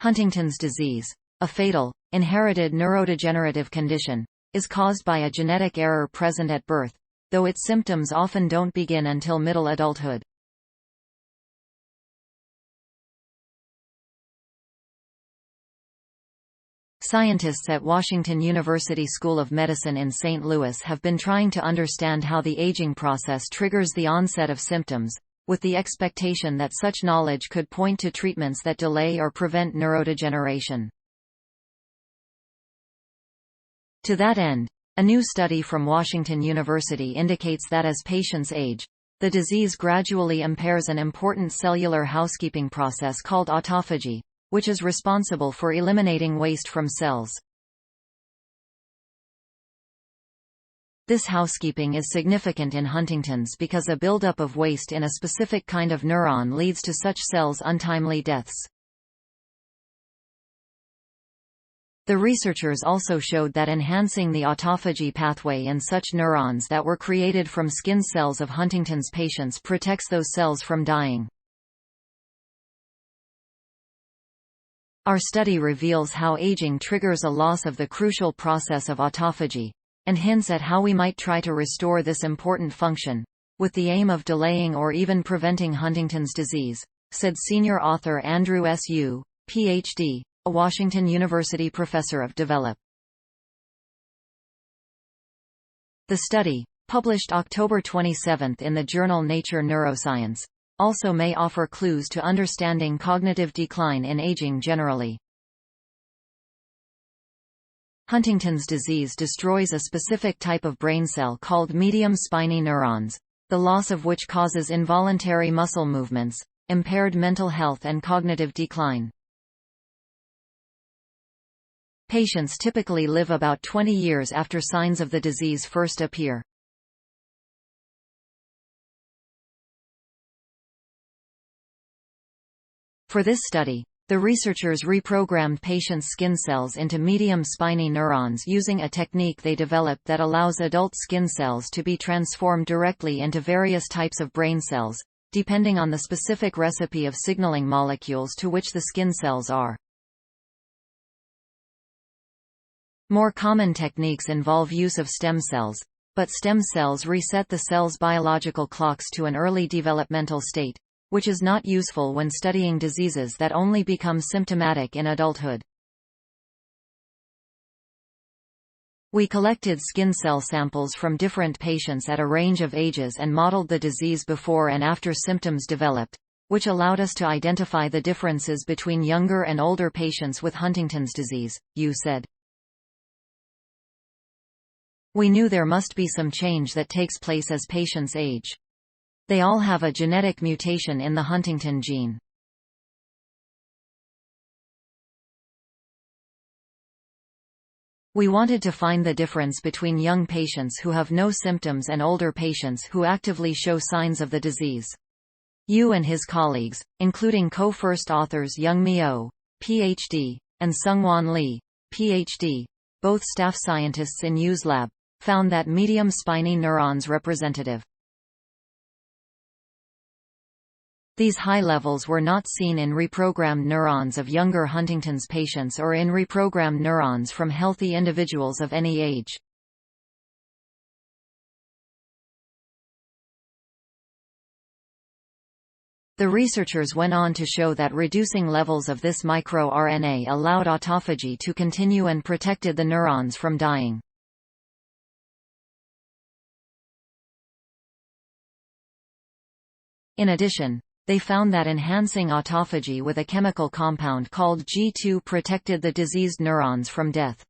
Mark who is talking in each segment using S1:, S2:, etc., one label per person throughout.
S1: Huntington's disease, a fatal, inherited neurodegenerative condition, is caused by a genetic error present at birth, though its symptoms often don't begin until middle adulthood. Scientists at Washington University School of Medicine in St. Louis have been trying to understand how the aging process triggers the onset of symptoms, with the expectation that such knowledge could point to treatments that delay or prevent neurodegeneration. To that end, a new study from Washington University indicates that as patients age, the disease gradually impairs an important cellular housekeeping process called autophagy, which is responsible for eliminating waste from cells. This housekeeping is significant in Huntington's because a buildup of waste in a specific kind of neuron leads to such cells' untimely deaths. The researchers also showed that enhancing the autophagy pathway in such neurons that were created from skin cells of Huntington's patients protects those cells from dying. Our study reveals how aging triggers a loss of the crucial process of autophagy, and hints at how we might try to restore this important function, with the aim of delaying or even preventing Huntington's disease, said senior author Andrew S. Yu, Ph.D., a Washington University professor of develop. The study, published October 27 in the journal Nature Neuroscience, also may offer clues to understanding cognitive decline in aging generally. Huntington's disease destroys a specific type of brain cell called medium spiny neurons, the loss of which causes involuntary muscle movements, impaired mental health and cognitive decline. Patients typically live about 20 years after signs of the disease first appear. For this study, the researchers reprogrammed patients' skin cells into medium spiny neurons using a technique they developed that allows adult skin cells to be transformed directly into various types of brain cells, depending on the specific recipe of signaling molecules to which the skin cells are. More common techniques involve use of stem cells, but stem cells reset the cell's biological clocks to an early developmental state, which is not useful when studying diseases that only become symptomatic in adulthood. We collected skin cell samples from different patients at a range of ages and modeled the disease before and after symptoms developed, which allowed us to identify the differences between younger and older patients with Huntington's disease, Yu said. We knew there must be some change that takes place as patients age. They all have a genetic mutation in the Huntington gene. We wanted to find the difference between young patients who have no symptoms and older patients who actively show signs of the disease. Yu and his colleagues, including co-first authors Youngmi Oh, Ph.D., and Seungwon Lee, Ph.D., both staff scientists in Yu's lab, found that medium spiny neurons representative. These high levels were not seen in reprogrammed neurons of younger Huntington's patients or in reprogrammed neurons from healthy individuals of any age. The researchers went on to show that reducing levels of this microRNA allowed autophagy to continue and protected the neurons from dying. In addition, they found that enhancing autophagy with a chemical compound called G2 protected the diseased neurons from death.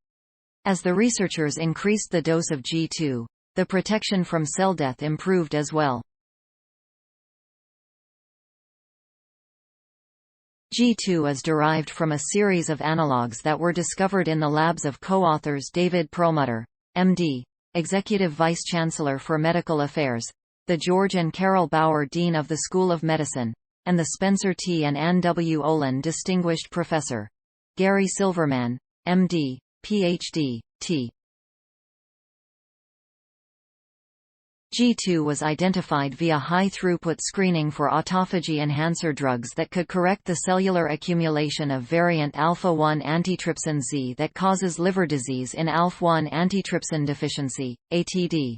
S1: As the researchers increased the dose of G2, the protection from cell death improved as well. G2 is derived from a series of analogues that were discovered in the labs of co-authors David Perlmutter, M.D., Executive Vice Chancellor for Medical Affairs, the George and Carol Bauer Dean of the School of Medicine, and the Spencer T. and Ann W. Olin Distinguished Professor. Gary Silverman, M.D., Ph.D., T. G2 was identified via high-throughput screening for autophagy enhancer drugs that could correct the cellular accumulation of variant alpha-1 antitrypsin Z that causes liver disease in alpha-1 antitrypsin deficiency, ATD.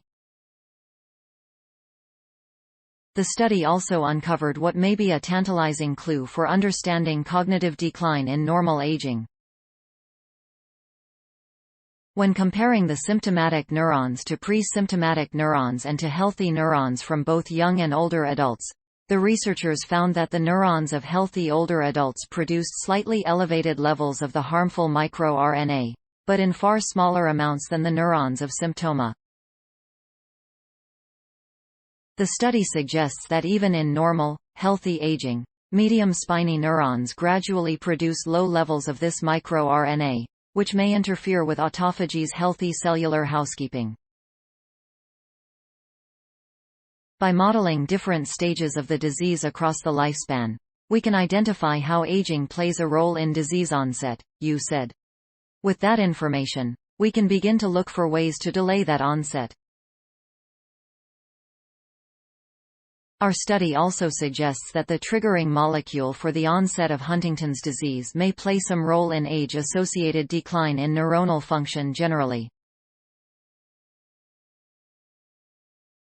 S1: The study also uncovered what may be a tantalizing clue for understanding cognitive decline in normal aging. When comparing the symptomatic neurons to pre-symptomatic neurons and to healthy neurons from both young and older adults, the researchers found that the neurons of healthy older adults produced slightly elevated levels of the harmful microRNA, but in far smaller amounts than the neurons of symptoma. The study suggests that even in normal, healthy aging, medium spiny neurons gradually produce low levels of this microRNA, which may interfere with autophagy's healthy cellular housekeeping. By modeling different stages of the disease across the lifespan, we can identify how aging plays a role in disease onset, Yu said. With that information, we can begin to look for ways to delay that onset. Our study also suggests that the triggering molecule for the onset of Huntington's disease may play some role in age-associated decline in neuronal function generally.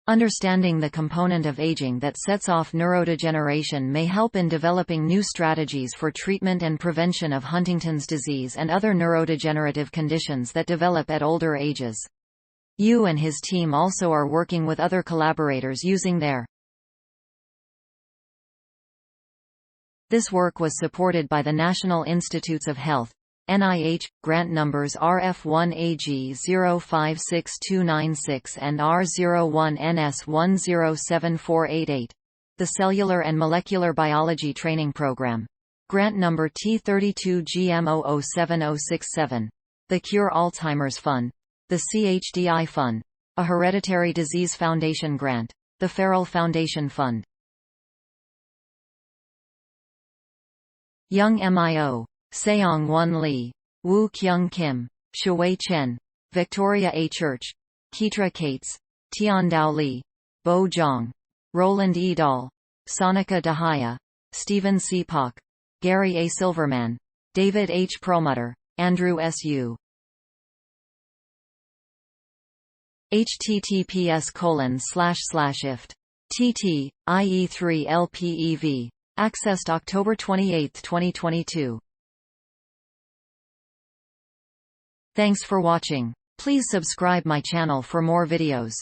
S1: Understanding the component of aging that sets off neurodegeneration may help in developing new strategies for treatment and prevention of Huntington's disease and other neurodegenerative conditions that develop at older ages. Yu and his team also are working with other collaborators using their This work was supported by the National Institutes of Health, NIH, grant numbers RF1AG056296 and R01NS107488. The Cellular and Molecular Biology Training Program. Grant number T32GM007067. The Cure Alzheimer's Fund. The CHDI Fund. A Hereditary Disease Foundation grant. The Farrell Foundation Fund. Young Mio. Seong-Won Lee. Woo Kyung Kim. Shuwei Chen. Victoria A. Church. Keitra Cates. Tiandao Lee. Bo Zhang. Roland E. Dahl. Sonika Dahaya. Stephen C. Pock. Gary A. Silverman. David H. Perlmutter. Andrew S. Yu. https://ift. tt. IE3 LPEV. Accessed October 28, 2022. Thanks for watching. Please subscribe my channel for more videos.